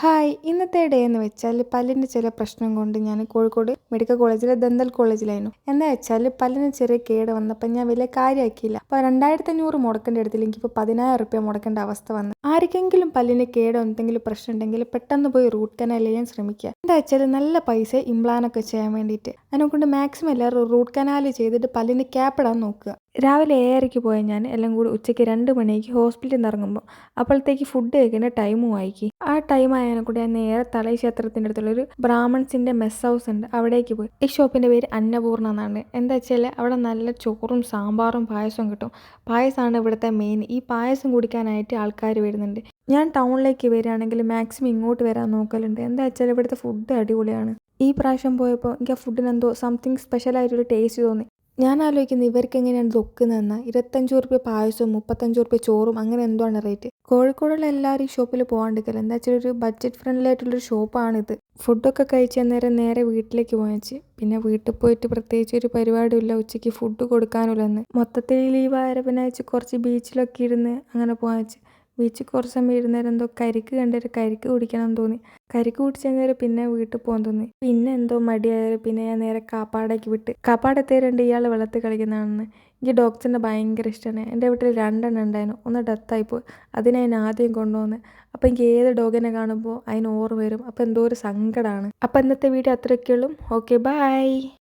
Hi ഇന്നത്തെ day എന്ന് വെച്ചാൽ പല്ലിൻ്റെ ചില പ്രശ്നം കൊണ്ട് ഞാൻ കോഴിക്കോട് മെഡിക്കൽ കോളേജിലെ ദന്തൽ കോളേജിലായിരുന്നു. എന്താ വെച്ചാൽ പല്ലിന് ചെറിയ കേട് വന്നപ്പോൾ ഞാൻ വലിയ കാര്യമാക്കിയില്ല. അപ്പോൾ 2500 മുടക്കേണ്ട അടുത്തിൽ എനിക്കിപ്പോൾ 10,000 മുടക്കേണ്ട അവസ്ഥ വന്നു. ആർക്കെങ്കിലും പല്ലിന് കേടോ എന്തെങ്കിലും പ്രശ്നം ഉണ്ടെങ്കിൽ പെട്ടെന്ന് പോയി റൂട്ട് കനാൽ ചെയ്യാൻ ശ്രമിക്കുക. എന്താ വെച്ചാൽ നല്ല പൈസ ഇംപ്ലാനൊക്കെ ചെയ്യാൻ വേണ്ടിയിട്ട് അതിനെക്കൊണ്ട് മാക്സിമം എല്ലാവരും റൂട്ട് കനാൽ ചെയ്തിട്ട് പല്ലിന് ക്യാപ്പിടാൻ നോക്കുക. രാവിലെ 7:30 പോയ ഞാൻ എല്ലാം കൂടി ഉച്ചയ്ക്ക് 2 മണിക്ക് ഹോസ്പിറ്റലിൽ നിന്ന് ഇറങ്ങുമ്പോൾ അപ്പോഴത്തേക്ക് ഫുഡ് കഴിക്കേണ്ട ടൈമും ആയിക്കി. ആ ടൈം ആയതിനെ കൂടി ഞാൻ നേരെ തളൈ ക്ഷേത്രത്തിൻ്റെ അടുത്തുള്ളൊരു ബ്രാഹ്മൺസിൻ്റെ മെസ് ഹൗസ് ഉണ്ട്, അവിടേക്ക് പോയി. ഈ ഷോപ്പിൻ്റെ പേര് അന്നപൂർണ്ണ എന്നാണ്. എന്താ വെച്ചാൽ അവിടെ നല്ല ചോറും സാമ്പാറും പായസവും കിട്ടും. പായസമാണ് ഇവിടുത്തെ മെയിൻ. ഈ പായസം കുടിക്കാനായിട്ട് ആൾക്കാർ വരുന്നുണ്ട്. ഞാൻ ടൗണിലേക്ക് വരികയാണെങ്കിൽ മാക്സിമം ഇങ്ങോട്ട് വരാൻ നോക്കലുണ്ട്. എന്താ വെച്ചാൽ ഇവിടുത്തെ ഫുഡ് അടിപൊളിയാണ്. ഈ പ്രാവശ്യം പോയപ്പോൾ എനിക്ക് ആ ഫുഡിന് എന്തോ സംതിങ് സ്പെഷ്യലായിട്ടൊരു ടേസ്റ്റ് തോന്നി. ഞാൻ ആലോചിക്കുന്നത് ഇവർക്ക് എങ്ങനെയാണ് ഇതൊക്കുന്നതെന്ന്. 25 പായസവും 35 ചോറും അങ്ങനെ എന്തോ ആണ് റേറ്റ്. കോഴിക്കോടുള്ള എല്ലാവരും ഈ ഷോപ്പിൽ പോകാണ്ടിരിക്കില്ല. എന്താ വെച്ചാൽ ഒരു ബഡ്ജറ്റ് ഫ്രണ്ട്ലി ആയിട്ടുള്ളൊരു ഷോപ്പാണിത്. ഫുഡൊക്കെ കഴിച്ച് നേരെ വീട്ടിലേക്ക് പോയച്ച്. പിന്നെ വീട്ടിൽ പോയിട്ട് പ്രത്യേകിച്ച് ഒരു പരിപാടിയില്ല, ഉച്ചയ്ക്ക് ഫുഡ് കൊടുക്കാനുള്ളതെന്ന്. മൊത്തത്തിൽ ലീവായ പിന്നെ വെച്ച് കുറച്ച് ബീച്ചിലൊക്കെ ഇരുന്ന് അങ്ങനെ പോയച്ച്. ബീച്ചിൽ കുറച്ച് സമയം ഇരുന്നേരം എന്തോ കരിക്ക് കണ്ടിട്ട് കരിക്ക് കുടിക്കണം തോന്നി. കരിക്ക് കുടിച്ചേരം പിന്നെ വീട്ടിൽ പോകാൻ തോന്നി. പിന്നെ എന്തോ മടിയായാലും പിന്നെ ഞാൻ നേരെ കാപ്പാടേക്ക് വിട്ട്. കാപ്പാടെത്തിയവരുണ്ട് ഇയാൾ വെള്ളത്തിൽ കളിക്കുന്നതാണെന്ന്. എനിക്ക് ഡോഗ്സിനെ ഭയങ്കര ഇഷ്ടമാണ്. എൻ്റെ വീട്ടിൽ 2 ഉണ്ടായിരുന്നു. ഒന്ന് ഡെത്തായിപ്പോയി. അതിനെ ഞാൻ ആദ്യം കൊണ്ടുവന്ന്. അപ്പോൾ എനിക്ക് ഏത് ഡോഗിനെ കാണുമ്പോൾ അതിന് ഓർമ്മ വരും. അപ്പോൾ എന്തോ ഒരു സങ്കടമാണ്. അപ്പോൾ ഇന്നത്തെ വീഡിയോ അത്രയൊക്കെയുള്ളൂ. Okay bye.